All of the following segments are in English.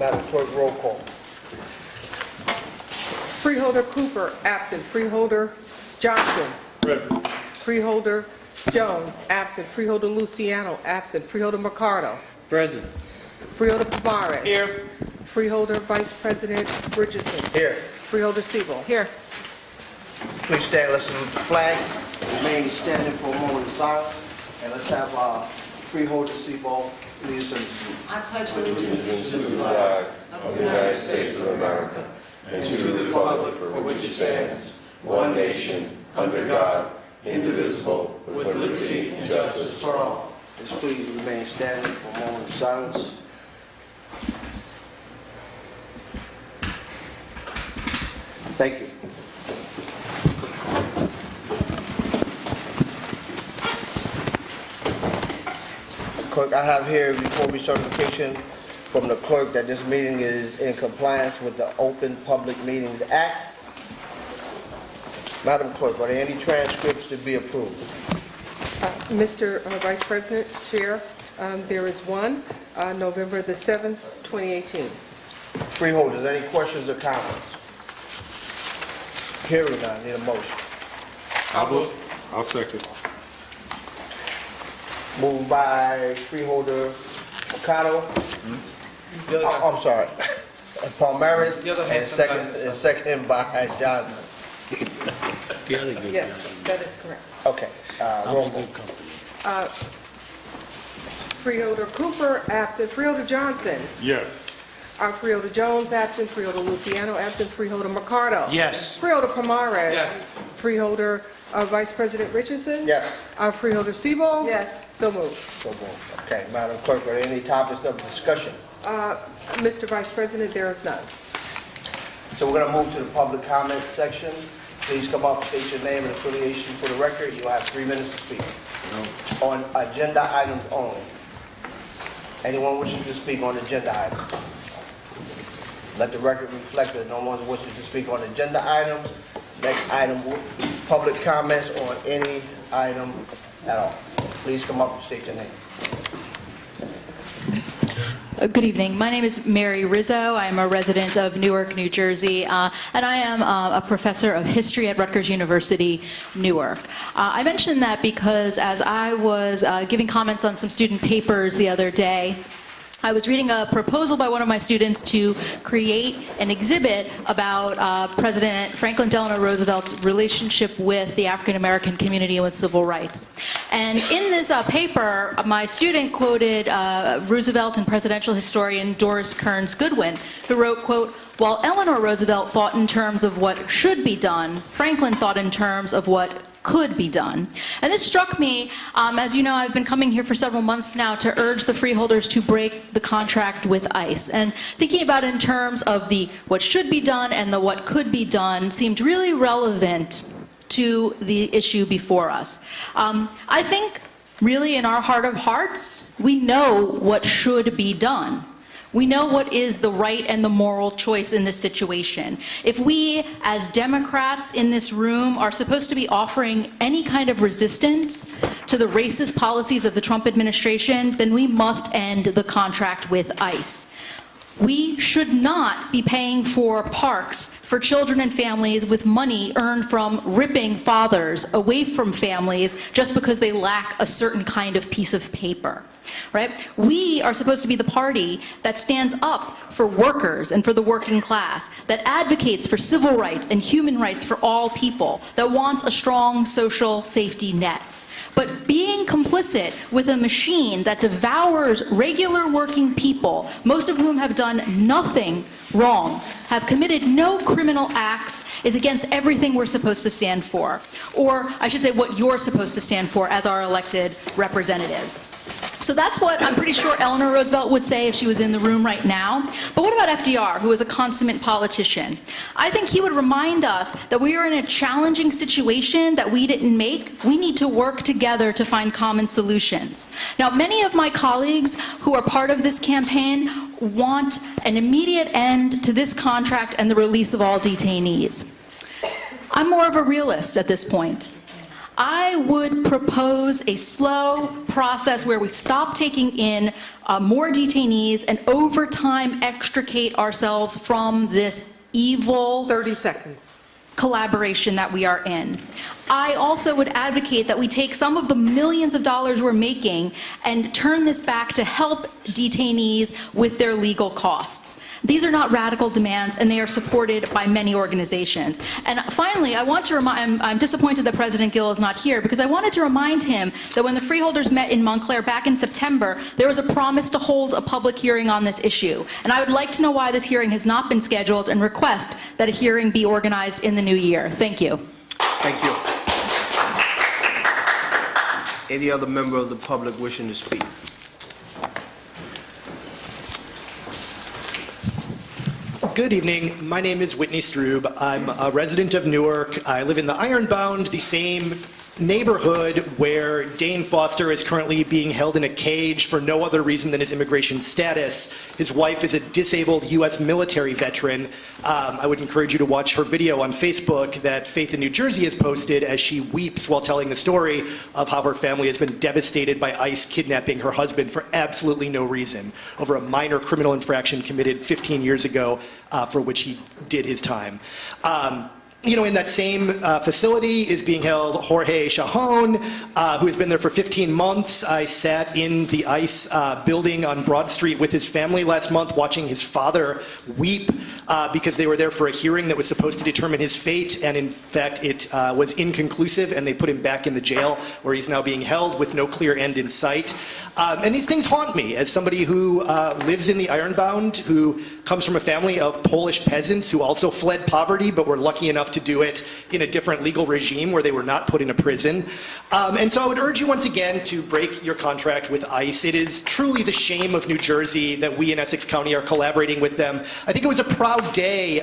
Madam Clerk, roll call. Freeholder Cooper, absent. Freeholder Johnson. Present. Freeholder Jones, absent. Freeholder Luciano, absent. Freeholder Mercado. Present. Freeholder Pavares. Here. Freeholder Vice President Richardson. Here. Freeholder Siebel. Here. Please stand, let's salute the flag. Remain standing for a moment of silence. And let's have Freeholder Siebel lead us in the salute. I pledge allegiance To the flag of the United States of America and to the republic for which it stands, one nation, under God, indivisible, with liberty and justice for all. Let's please remain standing for a moment of silence. Thank you. Clerk, I have here before me certification from the clerk that this meeting is in compliance with the Open Public Meetings Act. Madam Clerk, are there any transcripts to be approved? Mr. Vice President, Chair, there is one, November the 7th, 2018. Freeholders, any questions or comments? Hearing none, need a motion. I'll second. Moved by Freeholder Mercado. I'm sorry, Palmaris, and second by Johnson. Yes, that is correct. Okay, roll call. Freeholder Cooper, absent. Freeholder Johnson. Yes. Freeholder Jones, absent. Freeholder Luciano, absent. Freeholder Mercado. Yes. Freeholder Palmares. Yes. Freeholder Vice President Richardson. Yes. Freeholder Siebel. Yes. So moved. So moved. Okay, Madam Clerk, are there any topics of discussion? Mr. Vice President, there is none. So we're going to move to the public comment section. Please come up, state your name and affiliation for the record. You'll have 3 minutes to speak. On agenda items only. Anyone wishing to speak on agenda items? Let the record reflect that no one wishes to speak on agenda items. Next item will be public comments on any item at all. Please come up and state your name. Good evening. My name is Mary Rizzo. I am a resident of Newark, New Jersey, and I am a professor of history at Rutgers University, Newark. I mention that because as I was giving comments on some student papers the other day, I was reading a proposal by one of my students to create an exhibit about President Franklin Delano Roosevelt's relationship with the African American community and with civil rights. And in this paper, my student quoted Roosevelt and presidential historian Doris Kearns Goodwin, who wrote, quote, "While Eleanor Roosevelt thought in terms of what should be done, Franklin thought in terms of what could be done." And this struck me, as you know, I've been coming here for several months now to urge the freeholders to break the contract with ICE. And thinking about it in terms of the what should be done and the what could be done seemed really relevant to the issue before us. I think really in our heart of hearts, we know what should be done. We know what is the right and the moral choice in this situation. If we, as Democrats in this room, are supposed to be offering any kind of resistance to the racist policies of the Trump administration, then we must end the contract with ICE. We should not be paying for parks for children and families with money earned from ripping fathers away from families just because they lack a certain kind of piece of paper, right? We are supposed to be the party that stands up for workers and for the working class, that advocates for civil rights and human rights for all people, that wants a strong social safety net. But being complicit with a machine that devours regular working people, most of whom have done nothing wrong, have committed no criminal acts, is against everything we're supposed to stand for. Or I should say what you're supposed to stand for as our elected representatives. So that's what I'm pretty sure Eleanor Roosevelt would say if she was in the room right now. But what about FDR, who was a consummate politician? I think he would remind us that we are in a challenging situation that we didn't make. We need to work together to find common solutions. Now, many of my colleagues who are part of this campaign want an immediate end to this contract and the release of all detainees. I'm more of a realist at this point. I would propose a slow process where we stop taking in more detainees and over time extricate ourselves from this evil 30 seconds. collaboration that we are in. I also would advocate that we take some of the millions of dollars we're making and turn this back to help detainees with their legal costs. These are not radical demands, and they are supported by many organizations. And finally, I want to remind, I'm disappointed that President Gill is not here, because I wanted to remind him that when the Freeholders met in Montclair back in September, there was a promise to hold a public hearing on this issue. And I would like to know why this hearing has not been scheduled, and request that a hearing be organized in the new year. Thank you. Thank you. Any other member of the public wishing to speak? Good evening. My name is Whitney Strube. I'm a resident of Newark. I live in the Ironbound, the same neighborhood where Dane Foster is currently being held in a cage for no other reason than his immigration status. His wife is a disabled U.S. military veteran. I would encourage you to watch her video on Facebook that Faith in New Jersey has posted as she weeps while telling the story of how her family has been devastated by ICE kidnapping her husband for absolutely no reason over a minor criminal infraction committed 15 years ago for which he did his time. In that same facility is being held Jorge Shajon, who has been there for 15 months. I sat in the ICE building on Broad Street with his family last month, watching his father weep because they were there for a hearing that was supposed to determine his fate, and in fact it was inconclusive, and they put him back in the jail where he's now being held with no clear end in sight. And these things haunt me as somebody who lives in the Ironbound, who comes from a family of Polish peasants who also fled poverty but were lucky enough to do it in a different legal regime where they were not put in a prison. And so I would urge you once again to break your contract with ICE. It is truly the shame of New Jersey that we in Essex County are collaborating with them. I think it was a proud day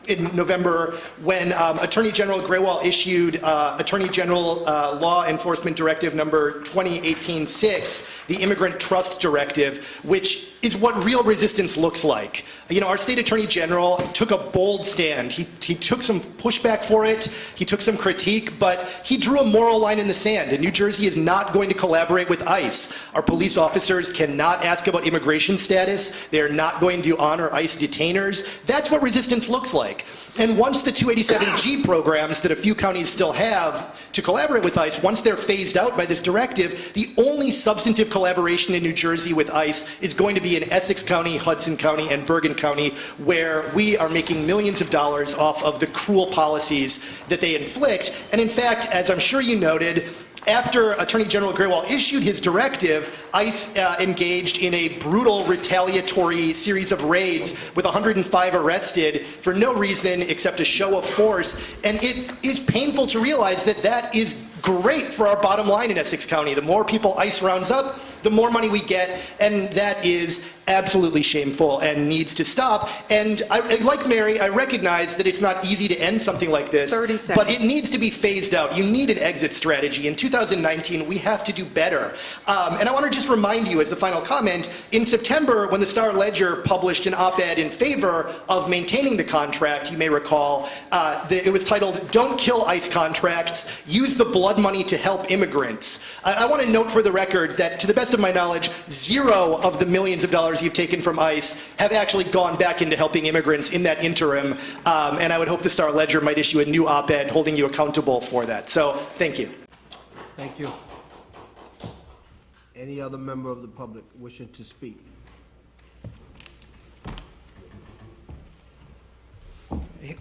in November when Attorney General Grewal issued Attorney General Law Enforcement Directive number 2018-6, the Immigrant Trust Directive, which is what real resistance looks like. Our state attorney general took a bold stand. He took some pushback for it, he took some critique, but he drew a moral line in the sand, and New Jersey is not going to collaborate with ICE. Our police officers cannot ask about immigration status. They're not going to honor ICE detainers. That's what resistance looks like. And once the 287G programs that a few counties still have to collaborate with ICE, once they're phased out by this directive, the only substantive collaboration in New Jersey with ICE is going to be in Essex County, Hudson County, and Bergen County, where we are making millions of dollars off of the cruel policies that they inflict. And in fact, as I'm sure you noted, after Attorney General Grewal issued his directive, ICE engaged in a brutal retaliatory series of raids with 105 arrested for no reason except a show of force. And it is painful to realize that that is great for our bottom line in Essex County. The more people ICE rounds up, the more money we get, and that is absolutely shameful and needs to stop. And like Mary, I recognize that it's not easy to end something like this, 30 seconds. But it needs to be phased out. You need an exit strategy. In 2019, we have to do better. And I want to just remind you, as the final comment, in September, when the Star-Ledger published an op-ed in favor of maintaining the contract, you may recall, it was titled, "Don't Kill ICE Contracts, Use the Blood Money to Help Immigrants." I want to note for the record that, to the best of my knowledge, zero of the millions of dollars you've taken from ICE have actually gone back into helping immigrants in that interim. And I would hope the Star-Ledger might issue a new op-ed holding you accountable for that. So, thank you. Thank you. Any other member of the public wishing to speak?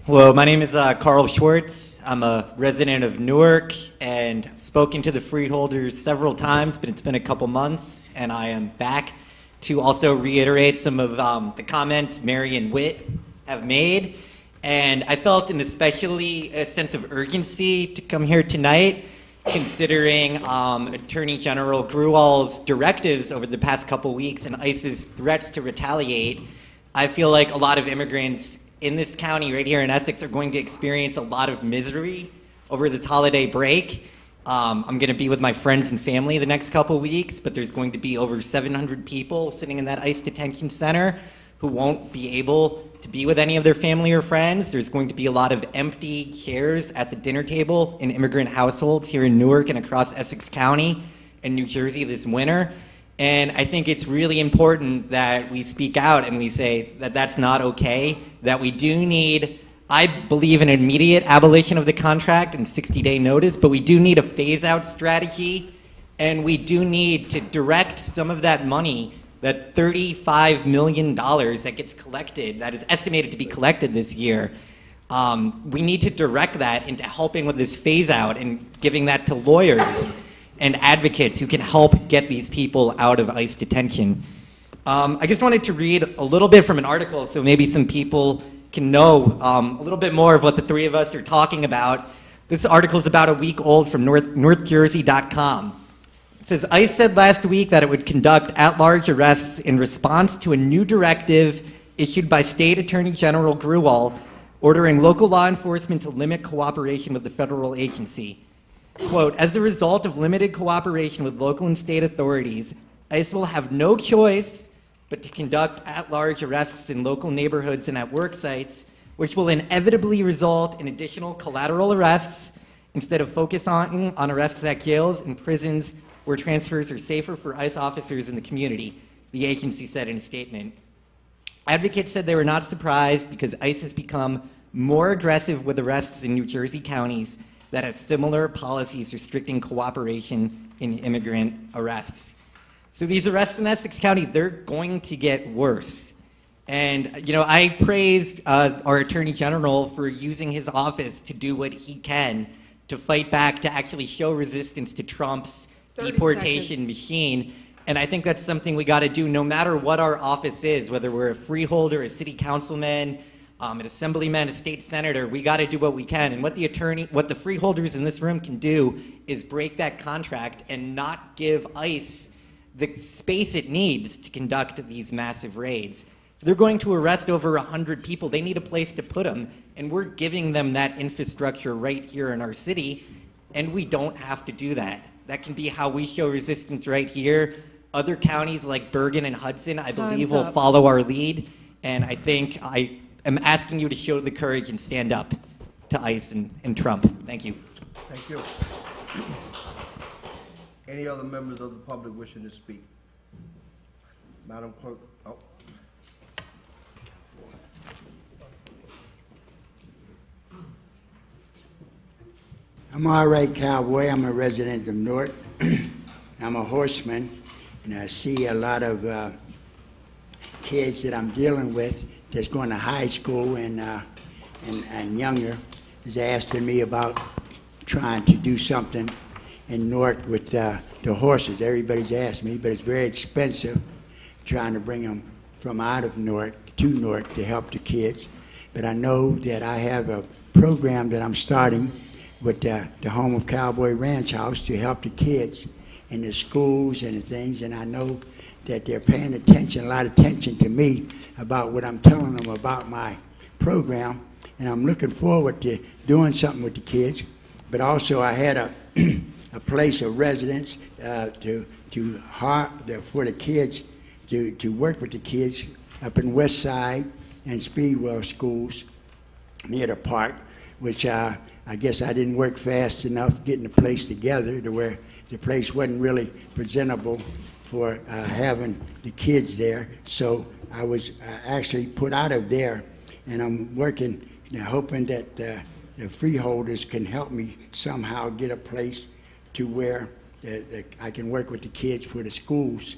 Hello, my name is Carl Schwartz. I'm a resident of Newark and I've spoken to the freeholders several times, but it's been a couple months, and I am back to also reiterate some of the comments Mary and Whit have made. And I felt especially a sense of urgency to come here tonight, considering Attorney General Grewal's directives over the past couple weeks and ICE's threats to retaliate. I feel like a lot of immigrants in this county right here in Essex are going to experience a lot of misery over this holiday break. I'm going to be with my friends and family the next couple weeks, but there's going to be over 700 people sitting in that ICE detention center who won't be able to be with any of their family or friends. There's going to be a lot of empty chairs at the dinner table in immigrant households here in Newark and across Essex County and New Jersey this winter. And I think it's really important that we speak out and we say that that's not okay, that we do need, I believe, an immediate abolition of the contract and 60-day notice, but we do need a phase-out strategy, and we do need to direct some of that money, that $35 million that gets collected, that is estimated to be collected this year. We need to direct that into helping with this phase-out and giving that to lawyers and advocates who can help get these people out of ICE detention. I just wanted to read a little bit from an article so maybe some people can know a little bit more of what the three of us are talking about. This article is about a week old from NorthJersey.com. It says, ICE said last week that it would conduct at-large arrests in response to a new directive issued by State Attorney General Grewal ordering local law enforcement to limit cooperation with the federal agency. Quote, as a result of limited cooperation with local and state authorities, ICE will have no choice but to conduct at-large arrests in local neighborhoods and at work sites, which will inevitably result in additional collateral arrests instead of focusing on arrests at jails and prisons where transfers are safer for ICE officers in the community, the agency said in a statement. Advocates said they were not surprised because ICE has become more aggressive with arrests in New Jersey counties that have similar policies restricting cooperation in immigrant arrests. So these arrests in Essex County, they're going to get worse. And, you know, I praised our Attorney General for using his office to do what he can to fight back, to actually show resistance to Trump's 30 deportation seconds. machine. And I think that's something we got to do no matter what our office is, whether we're a freeholder, a city councilman, an assemblyman, a state senator. We got to do what we can. And what the freeholders in this room can do is break that contract and not give ICE the space it needs to conduct these massive raids. If they're going to arrest over 100 people, they need a place to put them, and we're giving them that infrastructure right here in our city, and we don't have to do that. That can be how we show resistance right here. Other counties like Bergen and Hudson, I believe, will follow our lead, and I think I am asking you to show the courage and stand up to ICE and Trump. Thank you. Thank you. Any other members of the public wishing to speak? Madam Clerk, oh. I'm all right, cowboy. I'm a resident of Newark. I'm a horseman, and I see a lot of kids that I'm dealing with that's going to high school and younger is asking me about trying to do something in Newark with the horses. Everybody's asked me, but it's very expensive trying to bring them from out of Newark to Newark to help the kids. But I know that I have a program that I'm starting with the Home of Cowboy Ranch House to help the kids in the schools and the things, and I know that they're paying attention, a lot of attention to me about what I'm telling them about my program, and I'm looking forward to doing something with the kids. But also I had a place of residence for the kids to work with the kids up in West Side and Speedwell schools near the park, which I guess I didn't work fast enough getting the place together to where the place wasn't really presentable for having the kids there. So I was actually put out of there, and I'm working, hoping that the freeholders can help me somehow get a place to where I can work with the kids for the schools.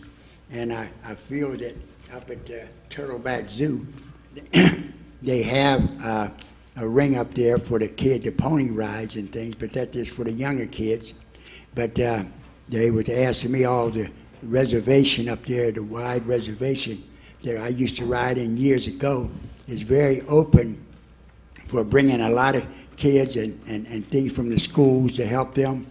And I feel that up at the Turtleback Zoo, they have a ring up there for the pony rides and things, but that's just for the younger kids. But they were asking me all the reservation up there, the wide reservation that I used to ride in years ago is very open for bringing a lot of kids and things from the schools to help them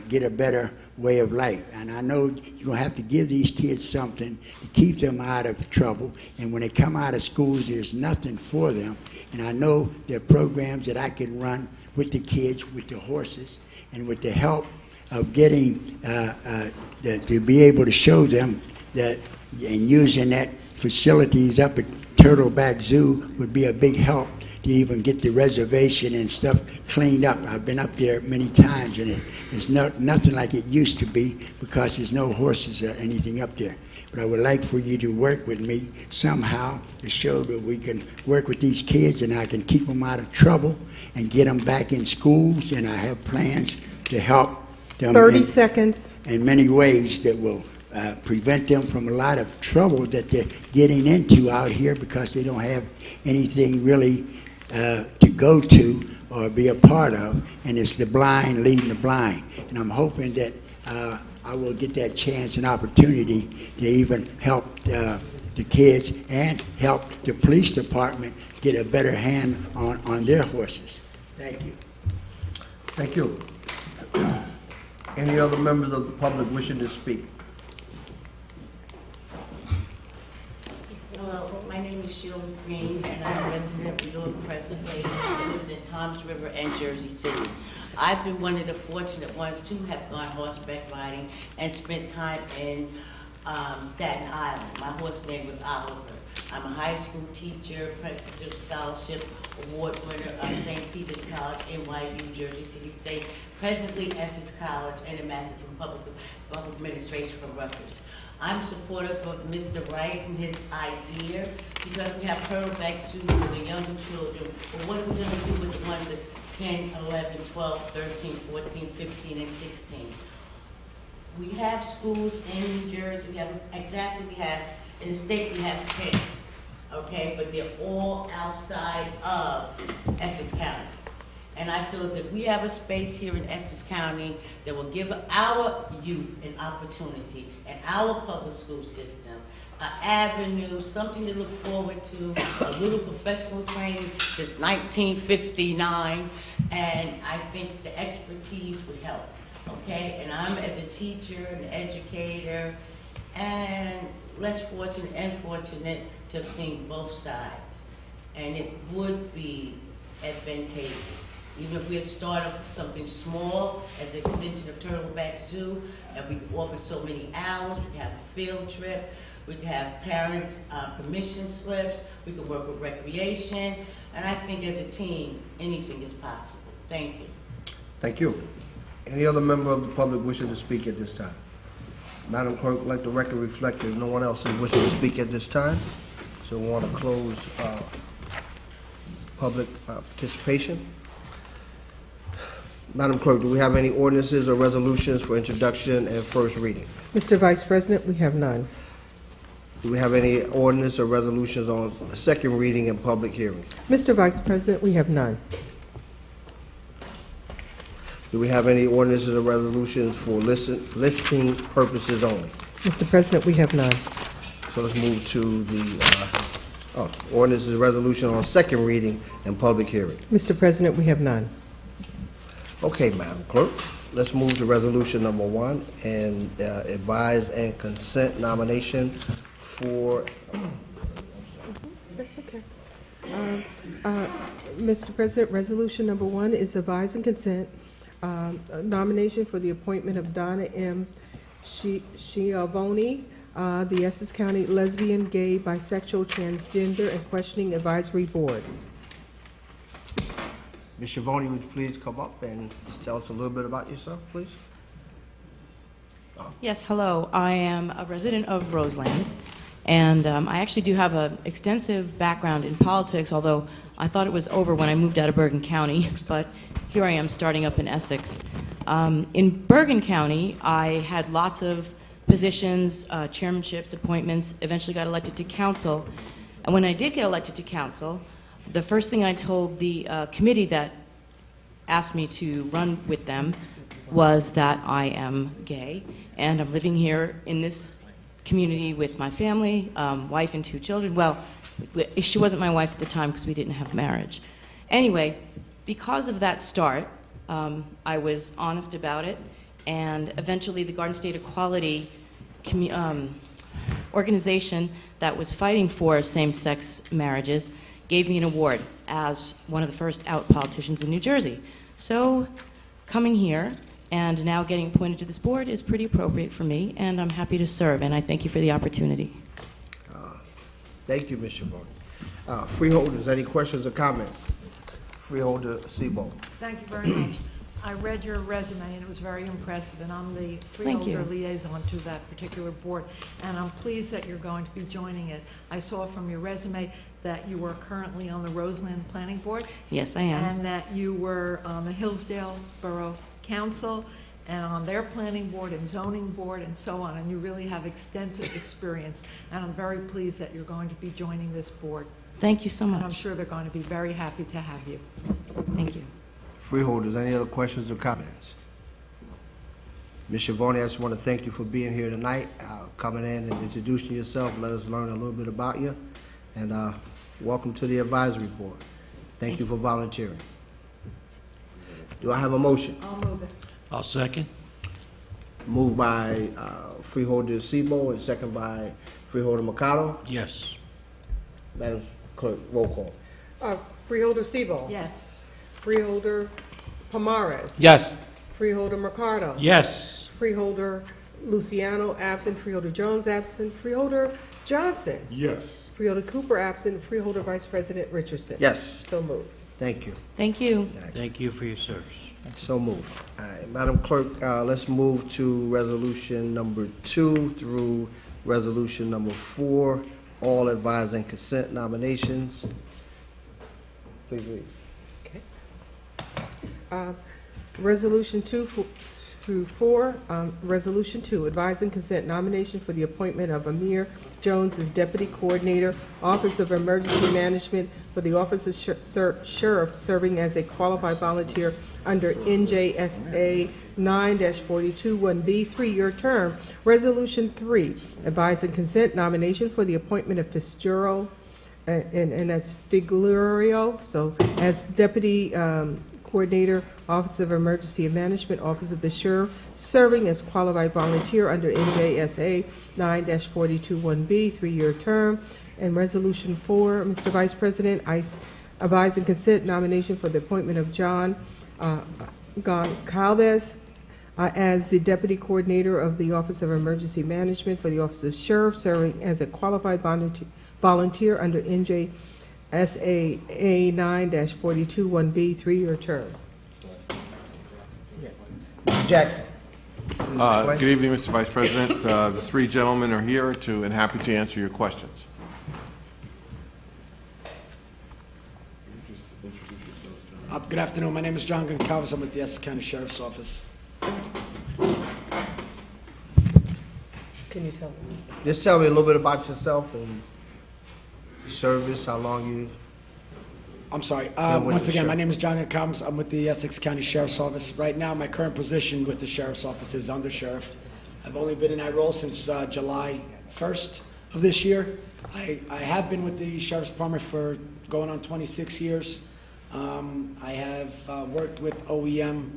get a better way of life. And I know you're going to have to give these kids something to keep them out of trouble. And when they come out of schools, there's nothing for them. And I know there are programs that I can run with the kids, with the horses, and with the help of getting to be able to show them that and using that facilities up at Turtleback Zoo would be a big help to even get the reservation and stuff cleaned up. I've been up there many times, and it's nothing like it used to be because there's no horses or anything up there. But I would like for you to work with me somehow to show that we can work with these kids and I can keep them out of trouble and get them back in schools, and I have plans to help them 30 seconds. in many ways that will prevent them from a lot of trouble that they're getting into out here because they don't have anything really to go to or be a part of, and it's the blind leading the blind. And I'm hoping that I will get that chance and opportunity to even help the kids and help the police department get a better hand on their horses. Thank you. Thank you. Any other members of the public wishing to speak? Hello, my name is Sheila Green, and I'm a resident of Newark, Preston State, I lived in Toms River and Jersey City. I've been one of the fortunate ones to have gone horseback riding and spent time in Staten Island. My horse name was Oliver. I'm a high school teacher, presidential scholarship award winner of St. Peter's College, NYU, Jersey City State, presently Essex College, and a Master's in Public Administration from Rutgers. I'm supportive of Mr. Wright and his idea because we have turtleback zoos for the younger children. But what are we going to do with the ones at 10, 11, 12, 13, 14, 15, and 16? We have schools in New Jersey. We have in the state we have 10. Okay, but they're all outside of Essex County. And I feel as if we have a space here in Essex County that will give our youth an opportunity and our public school system an avenue, something to look forward to, a little professional training since 1959, and I think the expertise would help, okay? And I'm, as a teacher, an educator, and less fortunate and fortunate to have seen both sides. And it would be advantageous. Even if we had started something small as an extension of Turtleback Zoo, and we could offer so many hours, we could have a field trip, we could have parents' permission slips, we could work with recreation, and I think as a team, anything is possible. Thank you. Thank you. Any other member of the public wishing to speak at this time? Madam Clerk, let the record reflect there's no one else who's wishing to speak at this time, so we want to close public participation. Madam Clerk, do we have any ordinances or resolutions for introduction and first reading? Mr. Vice President, we have none. Do we have any ordinance or resolutions on second reading and public hearing? Mr. Vice President, we have none. Do we have any ordinances or resolutions for listing purposes only? Mr. President, we have none. So let's move to the ordinances and resolution on second reading and public hearing. Mr. President, we have none. Okay, Madam Clerk, let's move to resolution number 1 and advise and consent nomination for... That's okay. Mr. President, resolution number 1 is advise and consent nomination for the appointment of Donna M. Schiavone, the Essex County Lesbian, Gay, Bisexual, Transgender, and Questioning Advisory Board. Ms. Schiavone, would you please come up and tell us a little bit about yourself, please? Yes, hello. I am a resident of Roseland, and I actually do have an extensive background in politics, although I thought it was over when I moved out of Bergen County, but here I am starting up in Essex. In Bergen County, I had lots of positions, chairmanships, appointments, eventually got elected to council, and when I did get elected to council, the first thing I told the committee that asked me to run with them was that I am gay, and I'm living here in this community with my family, wife and 2 children. Well, she wasn't my wife at the time because we didn't have marriage. Anyway, because of that start, I was honest about it, and eventually the Garden State Equality organization that was fighting for same-sex marriages gave me an award as one of the first out politicians in New Jersey. So coming here and now getting appointed to this board is pretty appropriate for me, and I'm happy to serve, and I thank you for the opportunity. Thank you, Ms. Schiavone. Freeholders, any questions or comments? Freeholder Sebo. Thank you very much. I read your resume, and it was very impressive, and I'm the Thank you. freeholder liaison to that particular board, and I'm pleased that you're going to be joining it. I saw from your resume that you are currently on the Roseland Planning Board, Yes, I am. and that you were on the Hillsdale Borough Council, and on their planning board and zoning board and so on, and you really have extensive experience, and I'm very pleased that you're going to be joining this board. Thank you so And I'm much. sure they're going to be very happy to have you. Thank you. Freeholders, any other questions or comments? Ms. Schiavone, I just want to thank you for being here tonight, coming in and introducing yourself, let us learn a little bit about you, and welcome to the advisory board. Thank you for volunteering. Do I have a motion? I'll move it. I'll second. Moved by Freeholder Sebo and second by Freeholder Mercado. Yes. Madam Clerk, roll call. Freeholder Sebo. Yes. Freeholder Pomares. Yes. Freeholder Mercado. Yes. Freeholder Luciano absent. Freeholder Jones absent. Freeholder Johnson. Yes. Freeholder Cooper absent. Freeholder Vice President Richardson. Yes, So moved. thank you. Thank you. Thank you for your service. So moved. All right, Madam Clerk, let's move to resolution number 2 through resolution number 4, all advise and consent nominations. Please read. Resolution 2 through 4, Resolution 2, advise and consent nomination for the appointment of Amir Jones as Deputy Coordinator, Office of Emergency Management for the Office of Sheriff, serving as a qualified volunteer under NJSA 9-421B, 3-year term. Resolution 3, advise and consent nomination for the appointment of Fitzgerald, and that's Figueroa, so as Deputy Coordinator, Office of Emergency Management, Office of the Sheriff, serving as qualified volunteer under NJSA 9-421B, 3-year term. And Resolution 4, Mr. Vice President, I advise and consent nomination for the appointment of John Goncalves as the Deputy Coordinator of the Office of Emergency Management for the Office of Sheriff, serving as a qualified volunteer under NJSA 9-421B, 3-year term. Yes. Mr. Jackson. Good evening, Mr. Vice President. The three gentlemen are here and happy to answer your questions. Good afternoon. My name is John Goncalves. I'm with the Essex County Sheriff's Office. Can you tell me? Just tell me a little bit about yourself and your service, how long you... I'm sorry. with Once the again, my sheriff. name is John Goncalves. I'm with the Essex County Sheriff's Office. Right now, my current position with the Sheriff's Office is Under Sheriff. I've only been in that role since July 1st of this year. I have been with the Sheriff's Department for going on 26 years. I have worked with OEM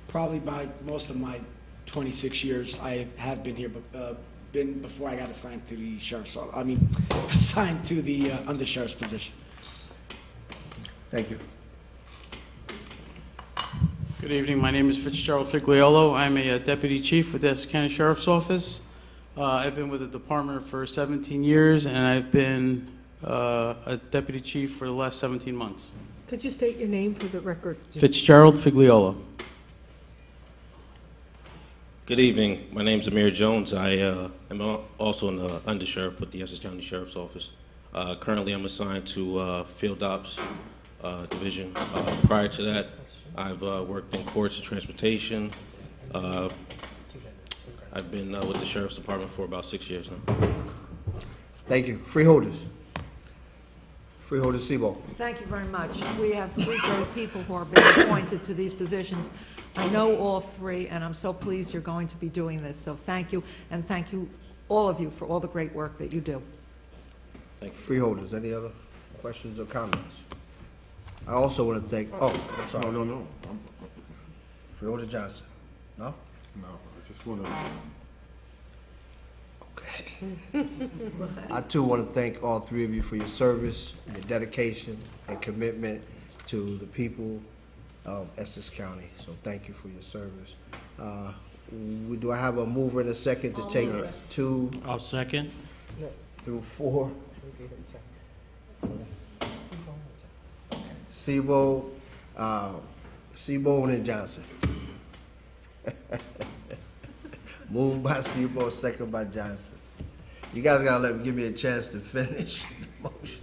probably by most of my 26 years. I have been here, been before I got assigned to the Sheriff's Office. I mean, assigned to the Under Sheriff's position. Thank you. Good evening. My name is Fitzgerald Figliolo. I'm a Deputy Chief with the Essex County Sheriff's Office. I've been with the department for 17 years, and I've been a Deputy Chief for the last 17 months. Could you state your name for the record? Fitzgerald Figliolo. Good evening. My name is Amir Jones. I am also an undersheriff with the Essex County Sheriff's Office. Currently, I'm assigned to Field Ops Division. Prior to that, I've worked in courts and transportation. I've been with the Sheriff's Department for about 6 years now. Thank you. Freeholders. Freeholder Sebo. Thank you very much. We have 3 great people who are being appointed to these positions. I know all 3, and I'm so pleased you're going to be doing this. So thank you, and thank you, all of you, for all the great work that you do. Thank you. Freeholders, any other questions or comments? I also want to thank, I'm sorry. No. Freeholder Johnson. No? No, I just want to... Okay. I too want to thank all 3 of you for your service, your dedication, and commitment to the people of Essex County. So thank you for your service. Do I have a mover and a second to take 2 I'll second. through 4? Sebo, Sebo and then Johnson. Moved by Sebo, second by Johnson. You guys gotta give me a chance to finish the motion.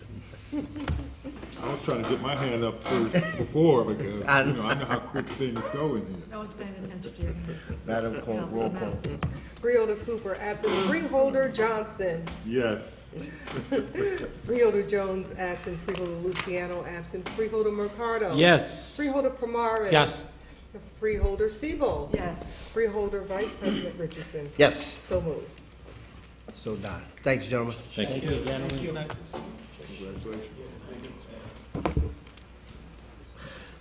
I was trying to get my hand up first before because, I you know, I know how quick things go in here. No one's paying attention to you. Madam Clerk, roll call. Freeholder Cooper, absent. Freeholder Johnson. Yes. Freeholder Jones, absent. Freeholder Luciano, absent. Freeholder Mercado. Yes. Freeholder Pomares. Yes. Freeholder Siebel. Yes. Freeholder Vice President Richardson. Yes, So moved. so done. Thanks, gentlemen. Thank you, gentlemen.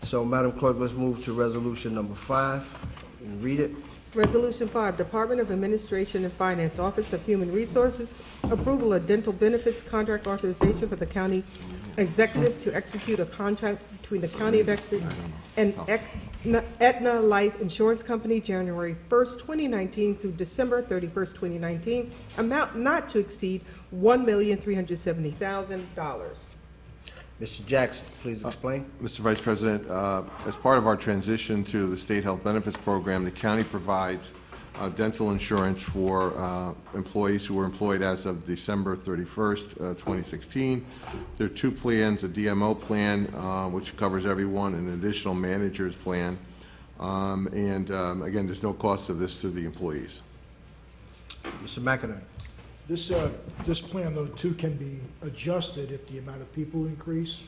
So, Madam Clerk, let's move to resolution number 5 and read it. Resolution 5, Department of Administration and Finance, Office of Human Resources, approval of dental benefits contract authorization for the county executive to execute a contract between the County of Essex and Aetna Life Insurance Company, January 1st, 2019 through December 31st, 2019, amount not to exceed $1,370,000. Mr. Jackson, please explain. Mr. Vice President, as part of our transition to the State Health Benefits Program, the county provides dental insurance for employees who were employed as of December 31st, 2016. There are two plans, a DMO plan, which covers everyone, and an additional manager's plan. Again, there's no cost of this to the employees. Mr. McInerney. This plan, though, too, can be adjusted if the amount of people increase.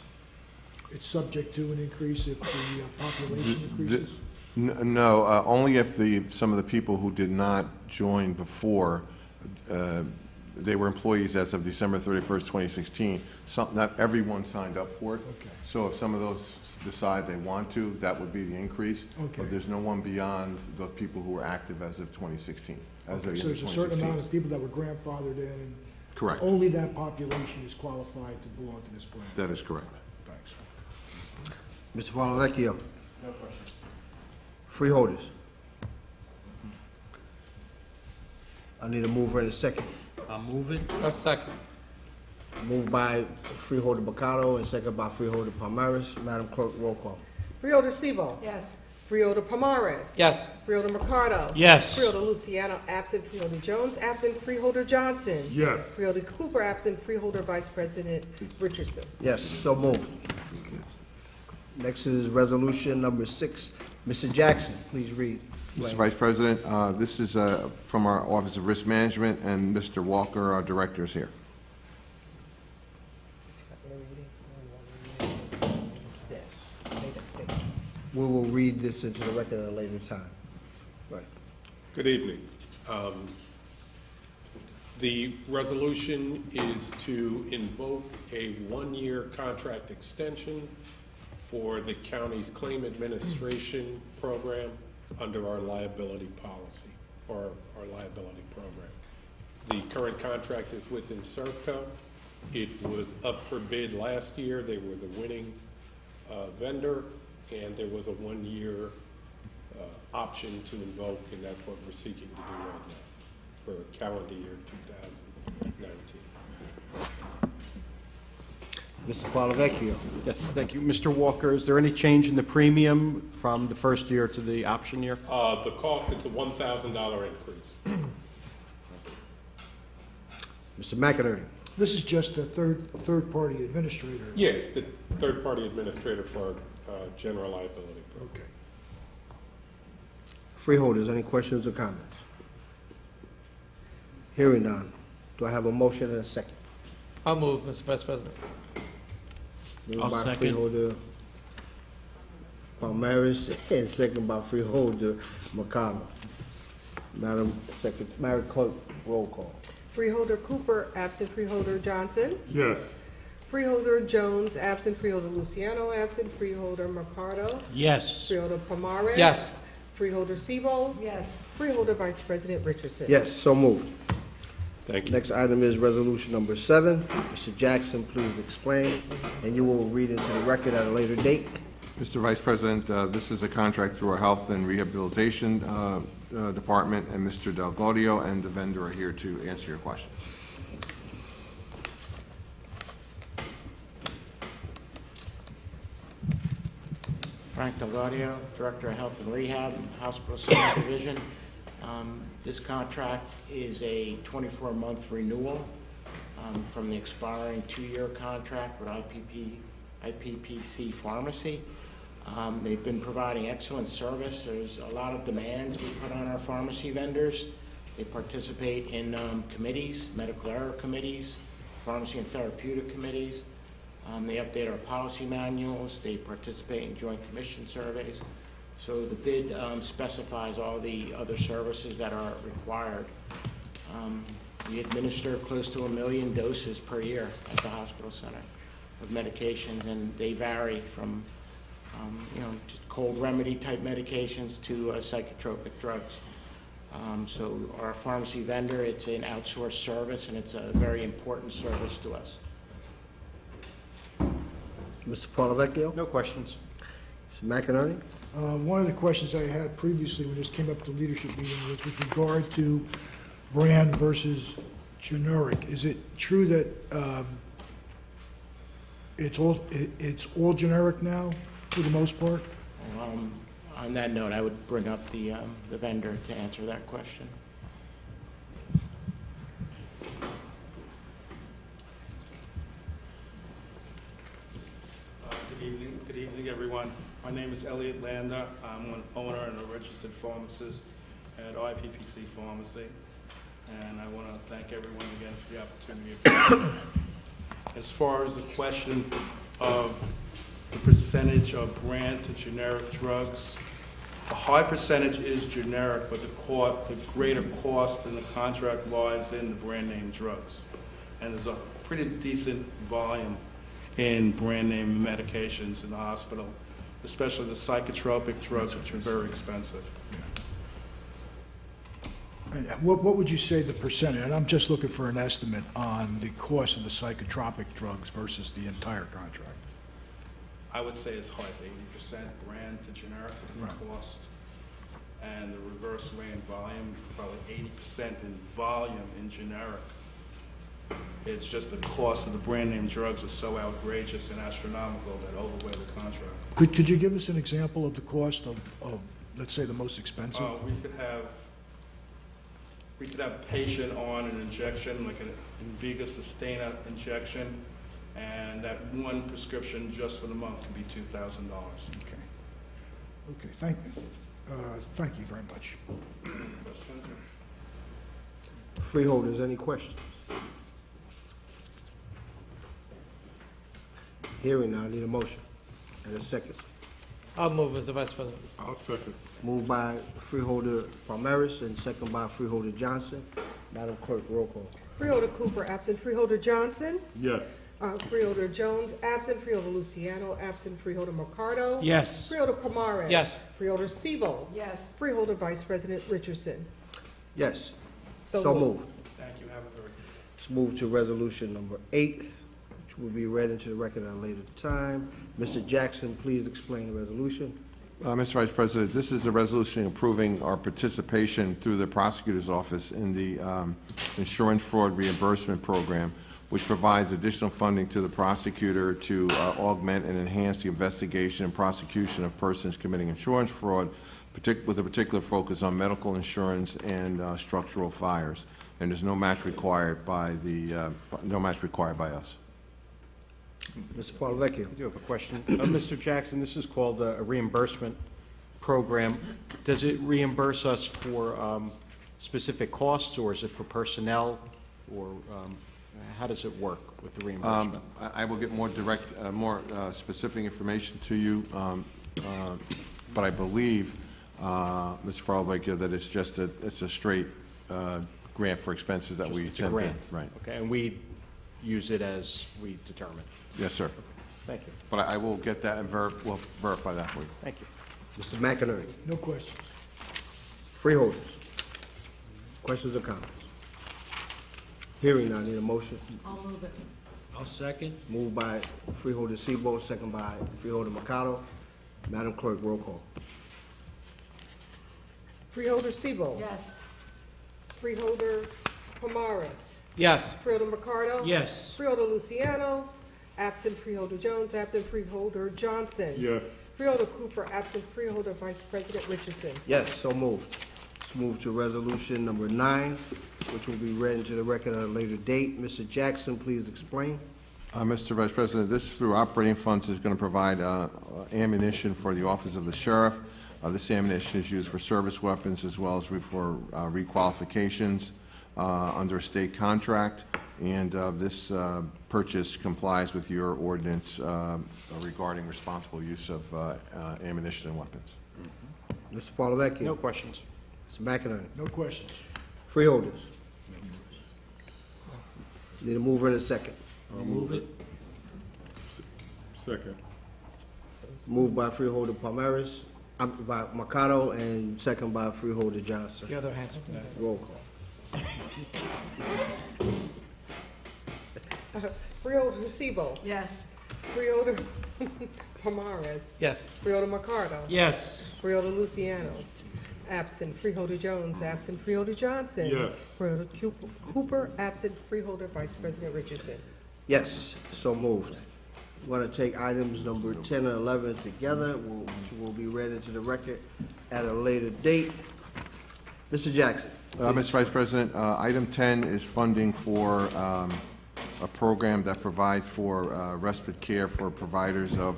It's subject to an increase if the population increases. No, only if some of the people who did not join before, they were employees as of December 31st, 2016. Not everyone signed up for it. Okay. So if some of those decide they want to, that would be the increase. Okay. But there's no one beyond the people who were active as of 2016. Okay, so there's a certain amount of people that were grandfathered in, and Correct. only that population is qualified to belong to this plan. That is correct. Thanks. Mr. Polavecchio. No question. Freeholders. I need a mover and a second. I'll move it. A second. Moved by Freeholder Mercado and second by Freeholder Palmares. Madam Clerk, roll call. Freeholder Siebel. Yes. Freeholder Pomares. Yes. Freeholder Mercado. Yes. Freeholder Luciano, absent. Freeholder Jones, absent. Freeholder Johnson. Yes. Freeholder Cooper, absent. Freeholder Vice President Richardson. Yes, so moved. Next is resolution number 6. Mr. Jackson, please read. Mr. Vice President, this is from our Office of Risk Management, and Mr. Walker, our Director, is here. We will read this into the record at a later time. Right. Good evening. The resolution is to invoke a one-year contract extension for the county's claim administration program under our liability policy, or our liability program. The current contract is with Inservco. It was up for bid last year. They were the winning vendor, and there was a one-year option to invoke, and that's what we're seeking to do right now for calendar year 2019. Mr. Polavecchio. Yes, thank you. Mr. Walker, is there any change in the premium from the first year to the option year? The cost is a $1,000 increase. Mr. McInerney. This is just a third-party administrator. Yeah, it's the third-party administrator for our general liability program. Okay. Freeholders, any questions or comments? Hearing none. Do I have a motion and a second? I'll move, Mr. Vice President. Moved I'll by second. Freeholder Palmares and second by Freeholder Mercado. Madam Clerk, roll call. Freeholder Cooper, absent. Freeholder Johnson. Yes. Freeholder Jones, absent. Freeholder Luciano, absent. Freeholder Mercado. Yes. Freeholder Pomares. Yes. Freeholder Siebel. Yes. Freeholder Vice President Richardson. Yes, so moved. Thank you. Next item is resolution number 7. Mr. Jackson, please explain, and you will read into the record at a later date. Mr. Vice President, this is a contract through our Health and Rehabilitation Department, and Mr. Del Gaudio and the vendor are here to answer your questions. Frank Delgaudio, Director of Health and Rehab, Hospital Center Division. This contract is a 24-month renewal from the expiring 2-year contract with IPPC Pharmacy. They've been providing excellent service. There's a lot of demands we put on our pharmacy vendors. They participate in committees, medical error committees, pharmacy and therapeutic committees. They update our policy manuals. They participate in joint commission surveys. So the bid specifies all the other services that are required. We administer close to 1 million doses per year at the hospital center of medications, and they vary from just cold remedy type medications to psychotropic drugs. So our pharmacy vendor, it's an outsourced service, and it's a very important service to us. Mr. Parlavecchio? No questions. Mr. McInerney? One of the questions I had previously when this came up at the leadership meeting was with regard to brand versus generic. Is it true that it's all generic now, for the most part? On that note, I would bring up the vendor to answer that question. Good evening, everyone. My name is Elliot Landa. I'm an owner and a registered pharmacist at IPPC Pharmacy, and I want to thank everyone again for the opportunity. As far as the question of the percentage of brand to generic drugs, a high percentage is generic, but the greater cost in the contract lies in the brand name drugs. And there's a pretty decent volume in brand name medications in the hospital, especially the psychotropic drugs, which are very expensive. What would you say the percentage, and I'm just looking for an estimate on the cost of the psychotropic drugs versus the entire contract? I would say as high as 80% brand to generic cost, and the reverse way in volume, probably 80% in volume in generic. It's just the cost of the brand name drugs is so outrageous and astronomical that overweigh the contract. Could you give us an example of the cost of let's say, the most expensive? We could have a patient on an injection, like an Inviga Sustainer injection, and that one prescription just for the month could be $2,000. Okay, thank you very much. Freeholders, any questions? Hearing now, I need a motion and a second. I'll move, Mr. Vice President. I'll second. Moved by Freeholder Palmeris and second by Freeholder Johnson. Madam Clerk, roll call. Freeholder Cooper, absent. Freeholder Johnson? Yes. Freeholder Jones, absent. Freeholder Luciano, absent. Freeholder Mercado? Yes. Freeholder Pomares? Yes. Freeholder Siebel? Yes. Freeholder Vice President Richardson? Yes. So moved. Thank you. Have a very Let's move to resolution number 8, which will be read into the record at a later time. Mr. Jackson, please explain the resolution. Mr. Vice President, this is a resolution approving our participation through the prosecutor's office in the insurance fraud reimbursement program, which provides additional funding to the prosecutor to augment and enhance the investigation and prosecution of persons committing insurance fraud, with a particular focus on medical insurance and structural fires. And there's no match required by us. Mr. Parlavecchio. I do have a question. Mr. Jackson, this is called a reimbursement program. Does it reimburse us for specific costs, or is it for personnel, or how does it work with the reimbursement? I will get more direct, more specific information to you, but I believe, Mr. Parlavecchio, that it's a straight grant for expenses that we send in. Grant. Right. Okay, and we use it as we determine. Yes, sir. Thank you. But I will get that and we'll verify that for you. Thank you. Mr. McInerney. No questions. Freeholders. Questions or comments? Hearing now, I need a motion. I'll move it. I'll second. Moved by Freeholder Siebel, second by Freeholder Mercado. Madam Clerk, roll call. Freeholder Siebel? Yes. Freeholder Pomares? Yes. Freeholder Mercado? Yes. Freeholder Luciano? Absent. Freeholder Jones, absent. Freeholder Johnson? Yes. Freeholder Cooper, absent. Freeholder Vice President Richardson. Yes, so moved. Let's move to resolution number 9, which will be read into the record at a later date. Mr. Jackson, please explain. Mr. Vice President, this through operating funds is going to provide ammunition for the Office of the Sheriff. This ammunition is used for service weapons as well as for requalifications under a state contract, and this purchase complies with your ordinance regarding responsible use of ammunition and weapons. Mr. Paulovecchio. No questions. Mr. McInerney. No questions. Freeholders. Need a mover and a second. I'll move it. Second. Moved by Freeholder Palmaris, by Mercado, and second by Freeholder Johnson. The other hands. Roll call. Freeholder Sebo. Yes. Freeholder Palmares. Yes. Freeholder Mercado. Yes. Freeholder Luciano, absent. Freeholder Jones, absent. Freeholder Johnson. Yes. Freeholder Cooper, absent. Freeholder Vice President Richardson. Yes, so moved. We're going to take items number 10 and 11 together, which will be read into the record at a later date. Mr. Jackson. Mr. Vice President, item 10 is funding for a program that provides for respite care for providers of,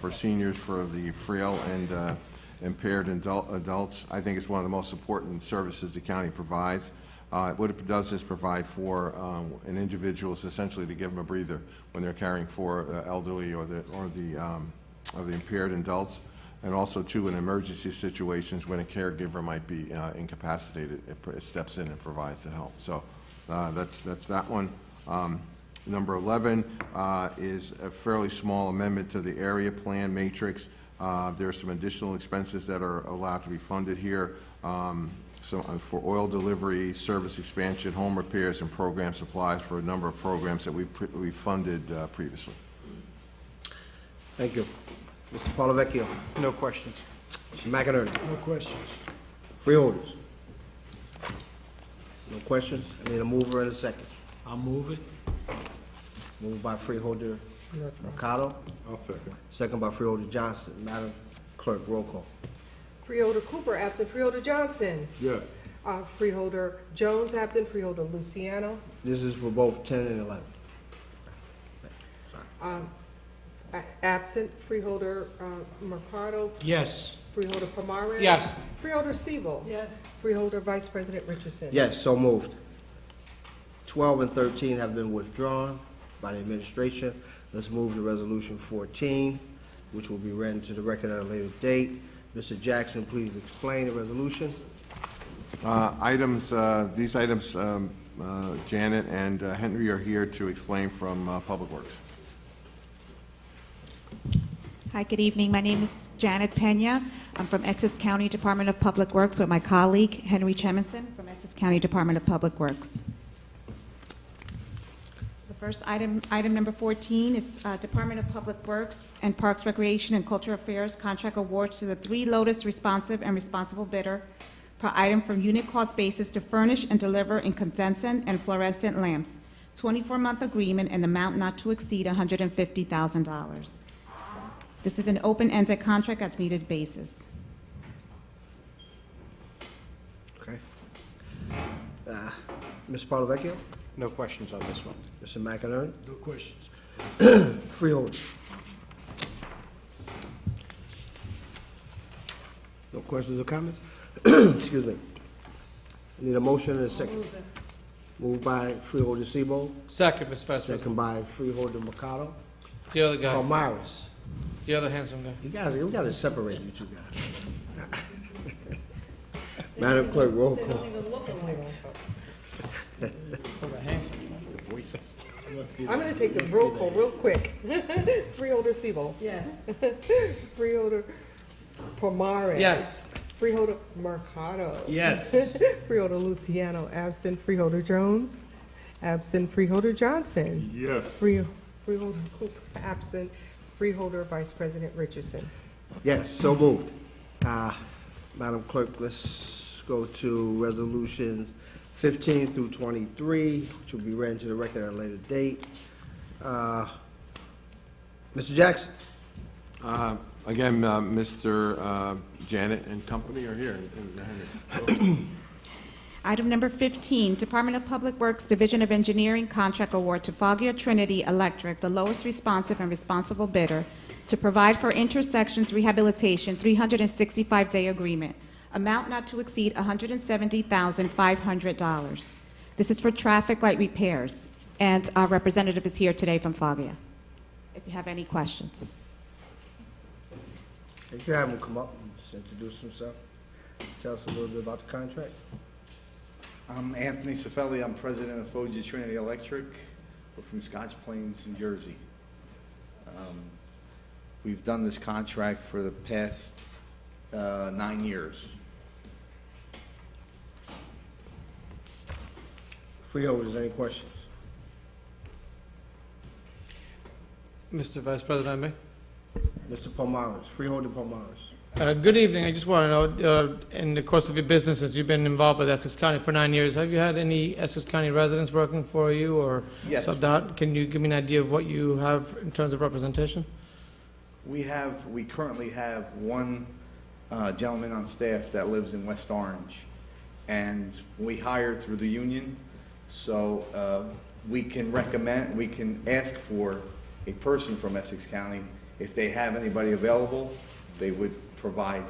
for seniors, for the frail and impaired adults. I think it's one of the most important services the county provides. What it does is provide for an individual, essentially to give them a breather when they're caring for elderly or the impaired adults, and also too in emergency situations when a caregiver might be incapacitated, it steps in and provides the help. So that's that one. Number 11 is a fairly small amendment to the area plan matrix. There are some additional expenses that are allowed to be funded here. So for oil delivery, service expansion, home repairs, and program supplies for a number of programs that we've funded previously. Thank you. Mr. Paulovecchio. No questions. Mr. McInerney. No questions. Freeholders. No questions. I need a mover and a second. I'll move it. Moved by Freeholder Mercado. I'll second. Second by Freeholder Johnson. Madam Clerk, roll call. Freeholder Cooper, absent. Freeholder Johnson. Yes. Freeholder Jones, absent. Freeholder Luciano. This is for both 10 and 11. Absent. Freeholder Mercado. Yes. Freeholder Palmares. Yes. Freeholder Sebo. Yes. Freeholder Vice President Richardson. Yes, so moved. 12 and 13 have been withdrawn by the administration. Let's move to resolution 14, which will be read into the record at a later date. Mr. Jackson, please explain the resolution. These items, Janet and Henry are here to explain from Public Works. Hi, good evening. My name is Janet Pena. I'm from Essex County Department of Public Works with my colleague, Henry Cheminson, from Essex County Department of Public Works. The first item number 14, is Department of Public Works and Parks, Recreation, and Cultural Affairs contract awards to the 3 Lotus responsive and responsible bidder per item from unit cost basis to furnish and deliver incandescent and fluorescent lamps. 24-month agreement and amount not to exceed $150,000. This is an open-ended contract as needed basis. Okay. Mr. Paulovecchio? No questions on this one. Mr. McInerney? No questions. Freeholder? No questions or comments? Excuse me. I need a motion and a second. Moved by Freeholder Sebo. Second, Mr. Vice President. Second by Freeholder Mercado. The other guy. Palmaris. The other handsome guy. You guys, we got to separate you two guys. Madam Clerk, roll call. I'm going to take the roll call real quick. Freeholder Sebo. Yes. Freeholder Palmares. Yes. Freeholder Mercado. Yes. Freeholder Luciano, absent. Freeholder Jones, absent. Freeholder Johnson. Yes. Freeholder Cooper, absent. Freeholder Vice President Richardson. Yes, so moved. Madam Clerk, let's go to resolutions 15 through 23, which will be read into the record at a later date. Mr. Jackson? Again, Mr. Janet and company are here. Item number 15, Department of Public Works, Division of Engineering Contract Award to Foggia Trinity Electric, the lowest responsive and responsible bidder, to provide for intersections rehabilitation 365-day agreement. Amount not to exceed $170,500. This is for traffic light repairs, and our representative is here today from Foggia. If you have any questions. If you have him come up and just introduce himself, tell us a little bit about the contract. I'm Anthony Cifelli. I'm president of Foggia Trinity Electric. We're from Scotch Plains, New Jersey. We've done this contract for the past 9 years. Freeholders, any questions? Mr. Vice President, I may. Mr. Palmares, Freeholder Palmares. Good evening. I just want to know, in the course of your business, since you've been involved with Essex County for 9 years, have you had any Essex County residents working for you or Yes. subbed out? Can you give me an idea of what you have in terms of representation? We currently have one gentleman on staff that lives in West Orange, and we hire through the union, so we can ask for a person from Essex County. If they have anybody available, they would provide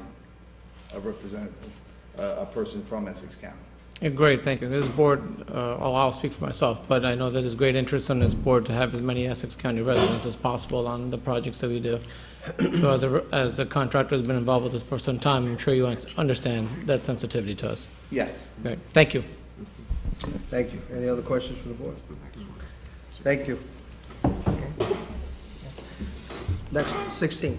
a representative, a person from Essex County. Yeah, great, thank you. This board, I'll speak for myself, but I know that there's great interest on this board to have as many Essex County residents as possible on the projects that we do. So as a contractor who's been involved with this for some time, I'm sure you understand that sensitivity to us. Yes. Great, thank you. Thank you. Any other questions from the board? Thank you. Next, 16.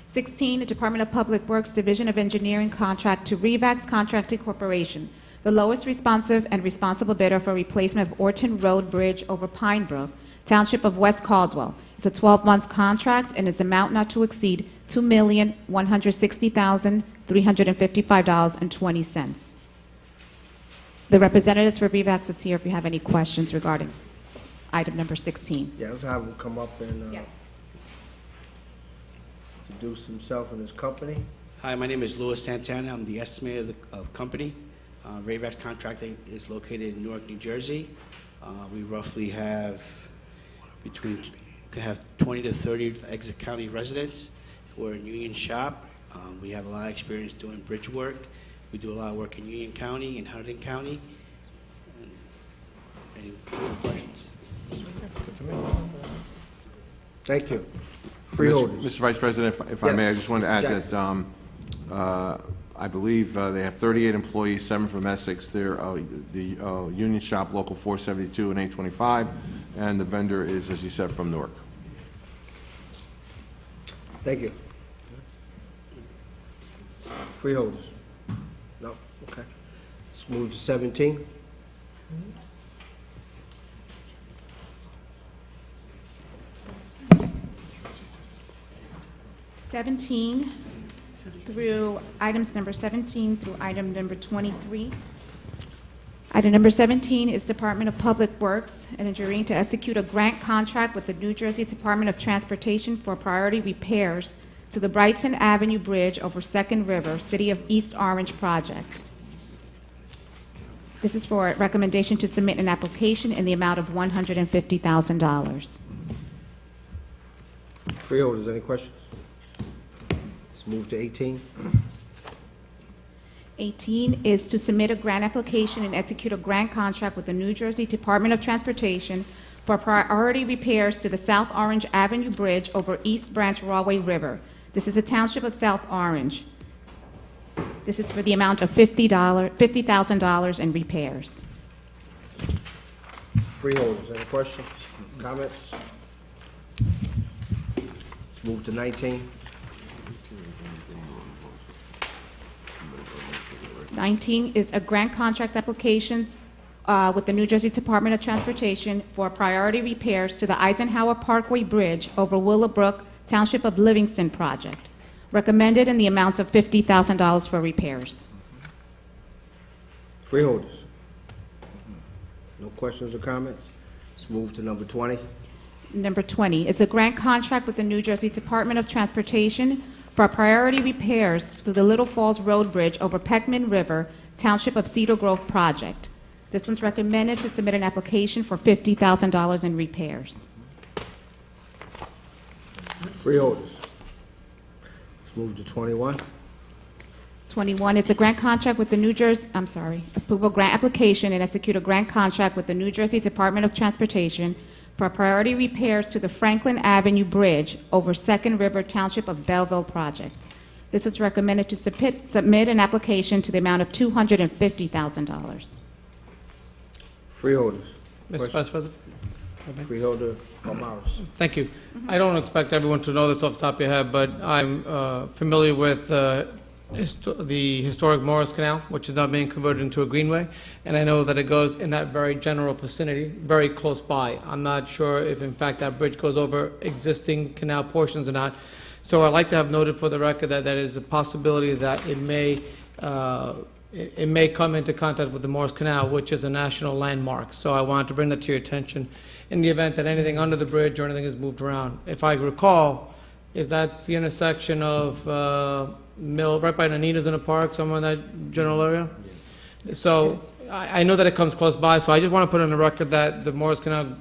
16, the Department of Public Works, Division of Engineering Contract to Revax Contracting Corporation, the lowest responsive and responsible bidder for replacement of Orton Road Bridge over Pine Brook, Township of West Caldwell. It's a 12-month contract and is amount not to exceed $2,160,355.20. The representatives for Revax is here if you have any questions regarding item number 16. Yeah, let's have him come up and introduce himself and his company. Hi, my name is Louis Santana. I'm the estimator of the company. Rayvax Contracting is located in Newark, New Jersey. We roughly have could have 20 to 30 Exit County residents. We're a union shop. We have a lot of experience doing bridge work. We do a lot of work in Union County and Hardin County. Any questions? Thank you. Freeholders. Mr. Vice President, if I may, I just wanted to add that I believe they have 38 employees, 7 from Essex. They're the union shop, Local 472 and 825, and the vendor is, as you said, from Newark. Thank you. Freeholders? No? Okay. Let's move to 17. 17 through items number 17 through item number 23. Item number 17 is Department of Public Works and agreeing to execute a grant contract with the New Jersey Department of Transportation for priority repairs to the Brighton Avenue Bridge over Second River, City of East Orange project. This is for a recommendation to submit an application in the amount of $150,000. Freeholders, any questions? Let's move to 18. 18 is to submit a grant application and execute a grant contract with the New Jersey Department of Transportation for priority repairs to the South Orange Avenue Bridge over East Branch Rahway River. This is a township of South Orange. This is for the amount of $50,000 in repairs. Freeholders, any questions, comments? Let's move to 19. 19 is a grant contract applications with the New Jersey Department of Transportation for priority repairs to the Eisenhower Parkway Bridge over Willowbrook, Township of Livingston project. Recommended in the amounts of $50,000 for repairs. Freeholders? No questions or comments? Let's move to number 20. Number 20 is a grant contract with the New Jersey Department of Transportation for priority repairs to the Little Falls Road Bridge over Peckmon River, Township of Cedar Grove project. This one's recommended to submit an application for $50,000 in repairs. Freeholders. Let's move to 21. 21 is a grant contract with the approval grant application and execute a grant contract with the New Jersey Department of Transportation for priority repairs to the Franklin Avenue Bridge over Second River Township of Belleville project. This is recommended to submit an application to the amount of $250,000. Freeholders. Mr. Vice President? Freeholder Palmares. Thank you. I don't expect everyone to know this off the top of your head, but I'm familiar with the historic Morris Canal, which is now being converted into a greenway, and I know that it goes in that very general vicinity, very close by. I'm not sure if, in fact, that bridge goes over existing canal portions or not. So I'd like to have noted for the record that there is a possibility that it may come into contact with the Morris Canal, which is a national landmark. So I wanted to bring that to your attention in the event that anything under the bridge or anything is moved around. If I recall, is that the intersection of Mill, right by Anita's in the park, somewhere in that general area? So I know that it comes close by, so I just want to put on the record that the Morris Canal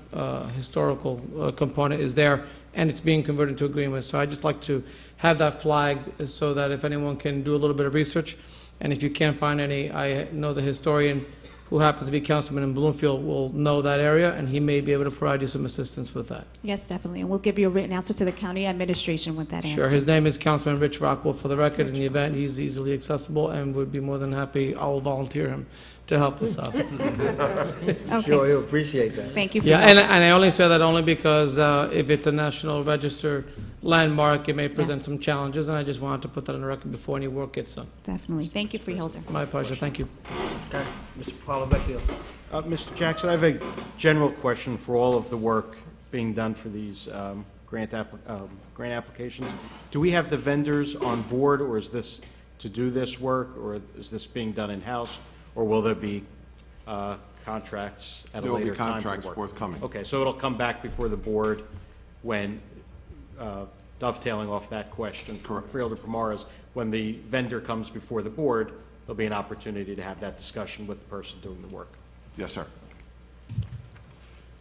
historical component is there, and it's being converted into a greenway. So I'd just like to have that flagged so that if anyone can do a little bit of research, and if you can't find any, I know the historian who happens to be councilman in Bloomfield will know that area, and he may be able to provide you some assistance with that. Yes, definitely, and we'll give you a written answer to the county administration with that answer. Sure. His name is Councilman Rich Rockwell. For the record, in the event, he's easily accessible and would be more than happy. I'll volunteer him to help us out. Okay. Sure, he'll appreciate that. Thank you for Yeah, your and answer. I only say that only because if it's a national registered landmark, it may present Yes. some challenges, and I just wanted to put that on the record before any work gets done. Definitely. Thank you, Freeholder. My pleasure. Thank you. Okay, Mr. Palavecchio. Mr. Jackson, I have a general question for all of the work being done for these grant applications. Do we have the vendors on board, or is this to do this work, or is this being done in-house, or will there be contracts at a There will be later time for contracts work? forthcoming. Okay, so it'll come back before the board when, dovetailing off that question from Freeholder Palmares, when the vendor comes before the board, there'll be an opportunity to have that discussion with the person doing the work. Yes, sir.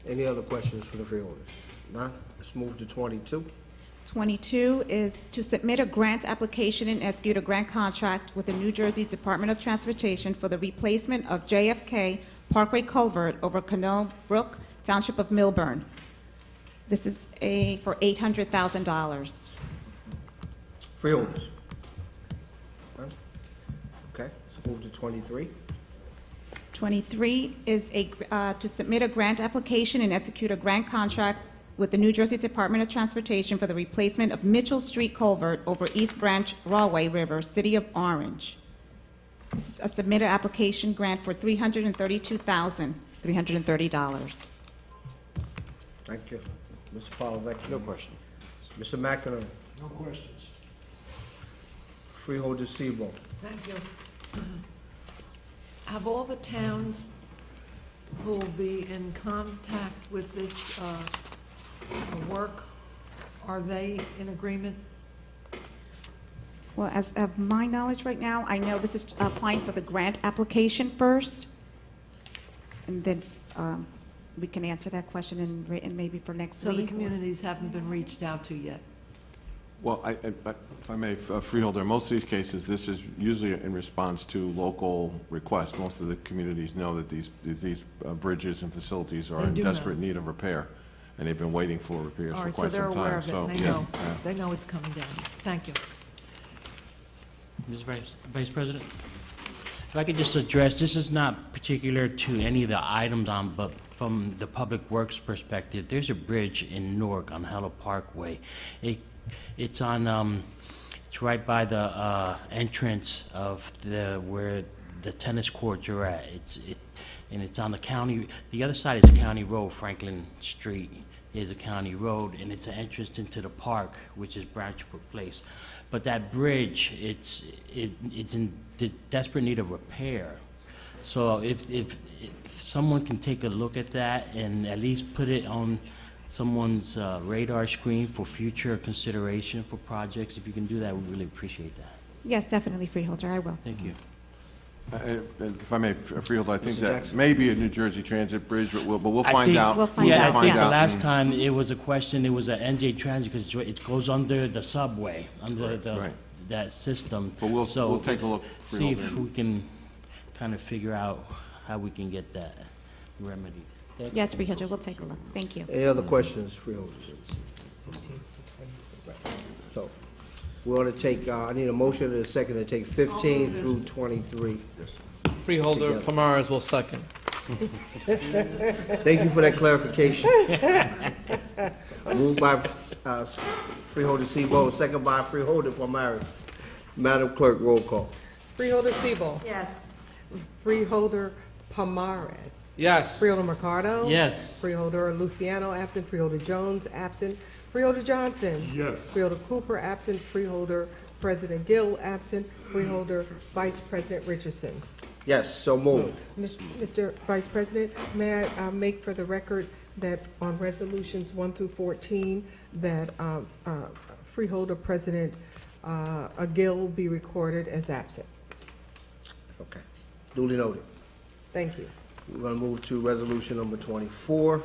Any other questions for the freeholders? None? Let's move to 22. 22 is to submit a grant application and execute a grant contract with the New Jersey Department of Transportation for the replacement of JFK Parkway culvert over Canal Brook, Township of Milburn. This is for $800,000. Freeholders. None? Okay, let's move to 23. 23 is to submit a grant application and execute a grant contract with the New Jersey Department of Transportation for the replacement of Mitchell Street culvert over East Branch Rahway River, City of Orange. This is a submitted application grant for $332,330. Thank you. Mr. Palavecchio. No question. Mr. McInerney. No questions. Freeholder Sebo. Thank you. Have all the towns who will be in contact with this work, are they in agreement? Well, as of my knowledge right now, I know this is applying for the grant application first, and then we can answer that question in written maybe for next So week. the communities haven't been reached out to yet? Well, if I may, Freeholder, most of these cases, this is usually in response to local requests. Most of the communities know that these bridges and facilities are They in do know. desperate need of repair, and they've been waiting for repairs All for right, so quite they're some time. aware of it, and they yeah, know, yeah. they know it's coming down. Thank you. Ms. Vice President, if I could just address, this is not particular to any of the items on, but from the Public Works perspective, there's a bridge in Newark on Hello Parkway. It's on, it's right by the entrance of where the tennis courts are at. And it's on the county, the other side is County Road, Franklin Street is a county road, and it's an entrance into the park, which is Branchbrook Place. But that bridge, it's in desperate need of repair. So if someone can take a look at that and at least put it on someone's radar screen for future consideration for projects. If you can do that, we really appreciate that. Yes, definitely, Freeholder, I will. Thank you. If I may, Freeholder, I think Mr. that Jackson? may be a New Jersey Transit bridge, but we'll I find think- out. We'll find Yeah, out, I think yes. the last time it was a question, it was a NJ Transit, because it goes under the subway, under Right. that system. But we'll So take a look, see if Freeholder. we can kind of figure out how we can get that remedied. Thank you. Yes, Freeholder, we'll take a look. Thank you. Any other questions, freeholders? So, we want to take, I need a motion and a second to take 15 through 23. Freeholder Together. Pomares will second. Thank you for that clarification. Moved by Freeholder Sebo, second by Freeholder Palmaris. Madam Clerk, roll call. Freeholder Sebo. Yes. Freeholder Palmares. Yes. Freeholder Mercado. Yes. Freeholder Luciano, absent. Freeholder Jones, absent. Freeholder Johnson. Yes. Freeholder Cooper, absent. Freeholder President Gill, absent. Freeholder Vice President Richardson. Yes, so moved. Mr. Vice President, may I make for the record that on resolutions 1 through 14, that Freeholder President Gill be recorded as absent. Okay, duly noted. Thank you. We're going to move to resolution number 24,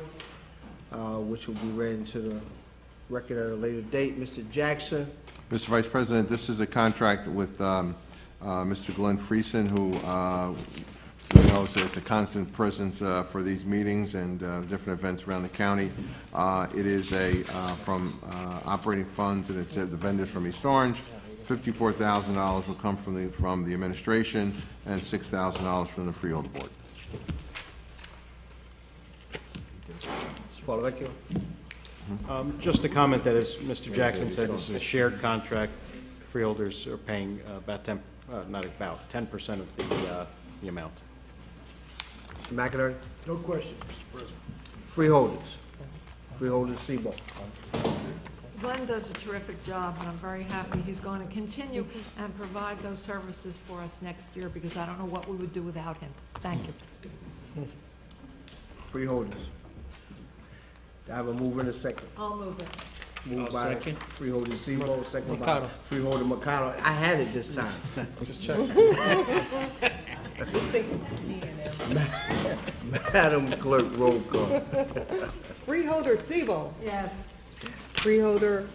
which will be read into the record at a later date. Mr. Jackson. Mr. Vice President, this is a contract with Mr. Glenn Friesen, who you know is a constant presence for these meetings and different events around the county. It is from operating funds, and it's the vendors from East Orange. $54,000 will come from the administration, and $6,000 from the Freeholder Board. Mr. Paulovecchio. Just a comment that, as Mr. Jackson said, this is a shared contract. Freeholders are paying about 10% of the amount. Mr. McInerney. No question, Mr. President. Freeholders. Freeholder Sebo. Glenn does a terrific job, and I'm very happy he's going to continue and provide those services for us next year, because I don't know what we would do without him. Thank you. Freeholders. Do I have a mover and a second? I'll move it. Moved I'll by second. Freeholder Sebo, second by Mercado. Freeholder Mercado. I had it this time. Just check. Just think Madam Clerk, roll call. Freeholder Sebo. Yes. Freeholder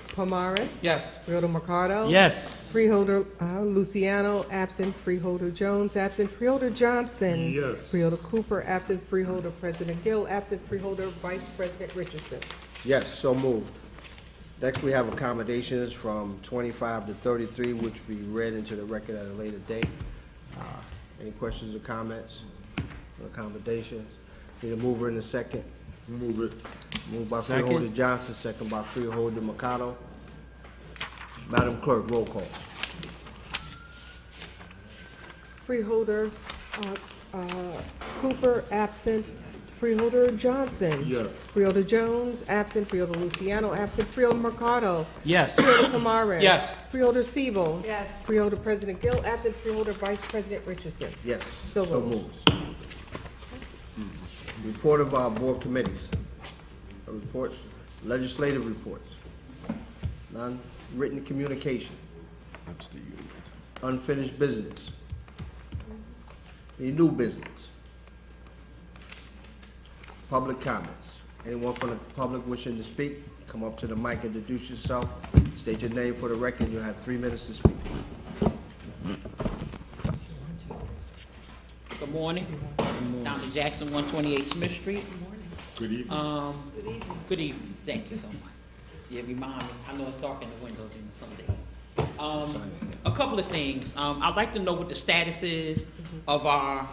Palmares. Yes. Freeholder Mercado. Yes. Freeholder Luciano, absent. Freeholder Jones, absent. Freeholder Johnson. Yes. Freeholder Cooper, absent. Freeholder President Gill, absent. Freeholder Vice President Richardson. Yes, so moved. Next, we have accommodations from 25 to 33, which will be read into the record at a later date. Any questions or comments on accommodations? Need a mover in a second. Move it. Moved by Second. Freeholder Johnson, second by Freeholder Mercado. Madam Clerk, roll call. Freeholder Cooper, absent. Freeholder Johnson. Yes. Freeholder Jones, absent. Freeholder Luciano, absent. Freeholder Mercado. Yes. Freeholder Palmares. Yes. Freeholder Siebel. Yes. Freeholder President Gill, absent. Freeholder Vice President Richardson. Yes, So so moved. moved. Report of our board committees. Reports, legislative reports. None. Written communication. That's the union. Unfinished business. Any new business? Public comments. Anyone from the public wishing to speak, come up to the mic, introduce yourself, state your name for the record, you'll have 3 minutes to speak. Good morning. Dr. Jackson, 128 Smith Street. Good evening. Good evening. Thank you so much. Yeah, remind me. I know it's dark in the windows in some days. A couple of things. I'd like to know what the status is of our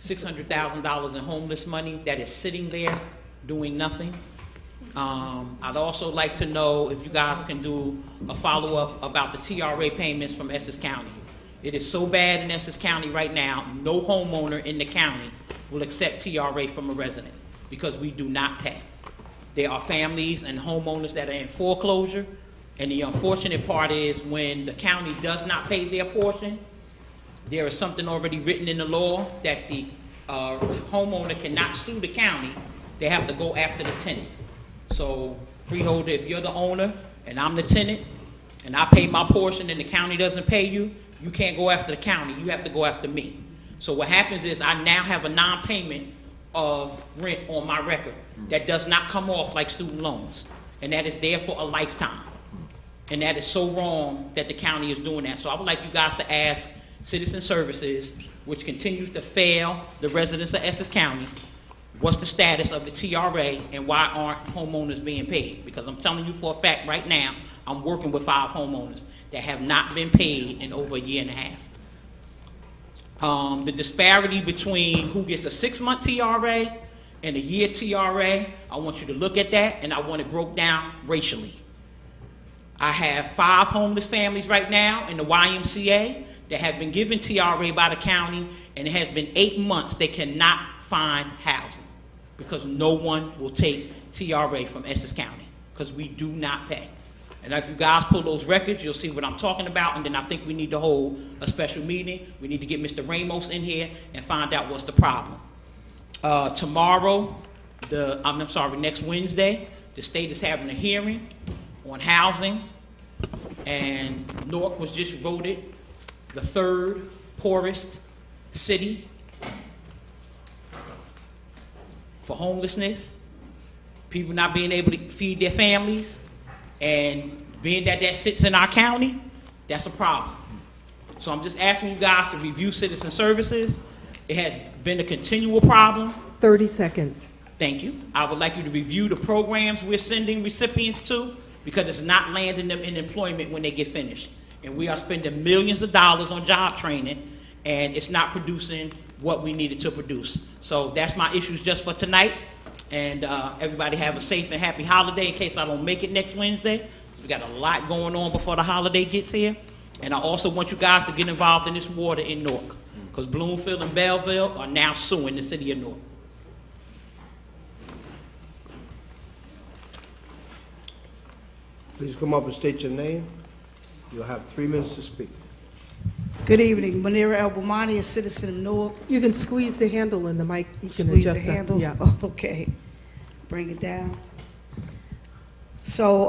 $600,000 in homeless money that is sitting there doing nothing. I'd also like to know if you guys can do a follow-up about the TRA payments from Essex County. It is so bad in Essex County right now, no homeowner in the county will accept TRA from a resident because we do not pay. There are families and homeowners that are in foreclosure, and the unfortunate part is when the county does not pay their portion, there is something already written in the law that the homeowner cannot sue the county. They have to go after the tenant. So Freeholder, if you're the owner and I'm the tenant, and I pay my portion and the county doesn't pay you, you can't go after the county, you have to go after me. So what happens is I now have a non-payment of rent on my record that does not come off like student loans. And that is there for a lifetime. And that is so wrong that the county is doing that. So I would like you guys to ask Citizen Services, which continues to fail the residents of Essex County, what's the status of the TRA and why aren't homeowners being paid? Because I'm telling you for a fact right now, I'm working with 5 homeowners that have not been paid in over a year and a half. The disparity between who gets a 6-month TRA and a year TRA, I want you to look at that, and I want it broke down racially. I have 5 homeless families right now in the YMCA that have been given TRA by the county, and it has been 8 months they cannot find housing because no one will take TRA from Essex County because we do not pay. And if you guys pull those records, you'll see what I'm talking about, and then I think we need to hold a special meeting. We need to get Mr. Ramos in here and find out what's the problem. Tomorrow, next Wednesday, the state is having a hearing on housing, and Newark was just voted the 3rd poorest city for homelessness, people not being able to feed their families, and being that that sits in our county, that's a problem. So I'm just asking you guys to review Citizen Services. It has been a continual problem. 30 seconds. Thank you. I would like you to review the programs we're sending recipients to, because it's not landing them in employment when they get finished. And we are spending millions of dollars on job training, and it's not producing what we needed to produce. So that's my issues just for tonight. And everybody have a safe and happy holiday in case I don't make it next Wednesday. We got a lot going on before the holiday gets here. And I also want you guys to get involved in this water in Newark, because Bloomfield and Belleville are now suing the city of Newark. Please come up and state your name. You'll have 3 minutes to speak. Good evening, Manira El-Bomani, a citizen of Newark. You can squeeze the handle in the mic. You can Squeeze adjust the that. handle? Yeah. Oh, okay. Bring it down. So,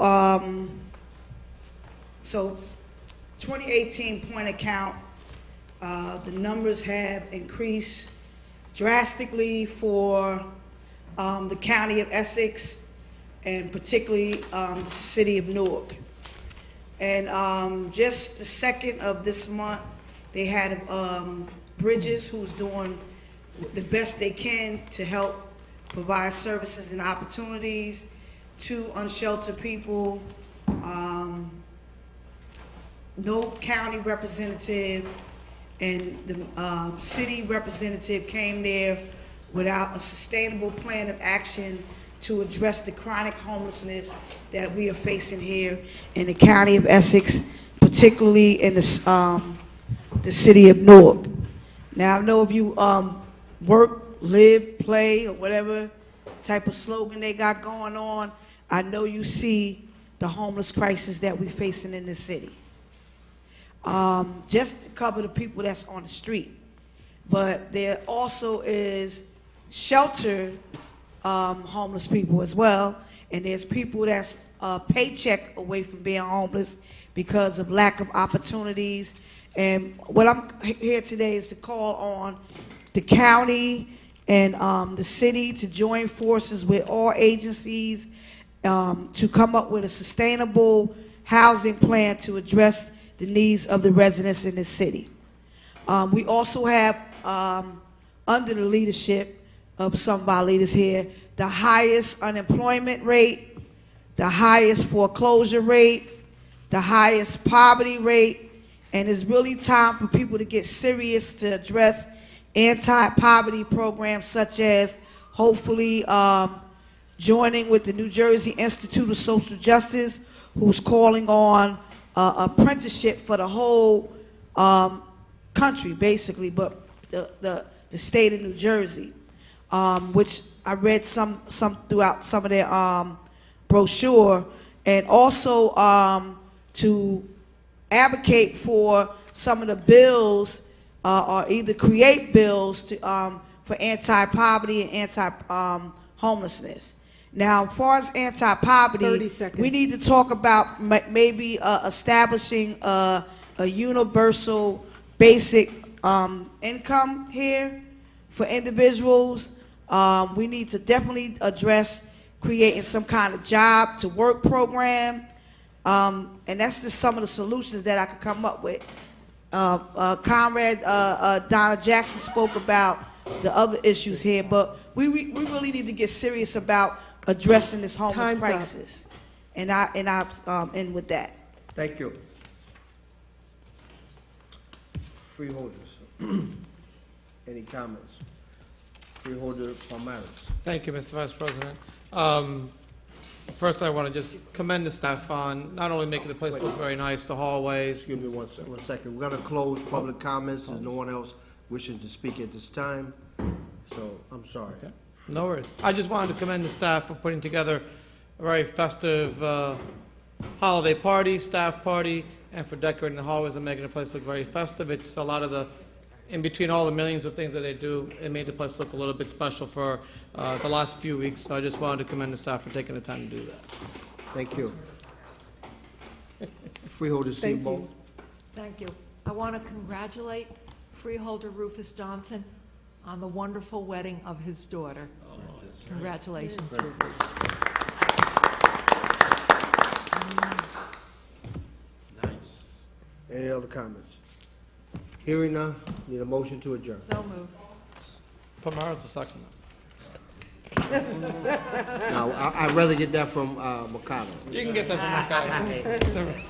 2018 point account, the numbers have increased drastically for the county of Essex and particularly the city of Newark. And just the 2nd of this month, they had Bridges, who's doing the best they can to help provide services and opportunities to unsheltered people. No county representative and the city representative came there without a sustainable plan of action to address the chronic homelessness that we are facing here in the county of Essex, particularly in the city of Newark. Now, I know if you work, live, play, or whatever type of slogan they got going on, I know you see the homeless crisis that we're facing in the city. Just to cover the people that's on the street. But there also is shelter homeless people as well, and there's people that's a paycheck away from being homeless because of lack of opportunities. And what I'm here today is to call on the county and the city to join forces with all agencies to come up with a sustainable housing plan to address the needs of the residents in the city. We also have, under the leadership of some of our leaders here, the highest unemployment rate, the highest foreclosure rate, the highest poverty rate, and it's really time for people to get serious to address anti-poverty programs such as hopefully joining with the New Jersey Institute of Social Justice, who's calling on apprenticeship for the whole country, basically, but the state of New Jersey, which I read some throughout some of their brochure, and also to advocate for some of the bills or either create bills to, for anti-poverty and anti-homelessness. Now, as far as 30 anti-poverty, seconds. we need to talk about maybe establishing a universal basic income here for individuals. We need to definitely address creating some kind of job to work program. And that's just some of the solutions that I could come up with. Comrade Donna Jackson spoke about the other issues here, but we really need to get serious about addressing this homeless Time's up. crisis. And I end with that. Thank you. Freeholders. Any comments? Freeholder Palmares. Thank you, Mr. Vice President. First, I want to just commend the staff on not only making the place look very nice, the hallways. Excuse me one second. We're going to close public comments. There's no one else wishing to speak at this time. So, I'm sorry. Okay. No worries. I just wanted to commend the staff for putting together a very festive holiday party, staff party, and for decorating the hallways and making the place look very festive. It's a lot of the, in between all the millions of things that they do, it made the place look a little bit special for the last few weeks. So I just wanted to commend the staff for taking the time to do that. Thank you. Freeholder Thank Steamboat. you. Thank you. I want to congratulate Freeholder Rufus Johnson on the wonderful wedding of his daughter. Congratulations, Rufus. Any other comments? Hearing none, need a motion to adjourn. So moved. Palmares, the second. Now, I'd rather get that from McConnell. You can get that from my guy. It's all right.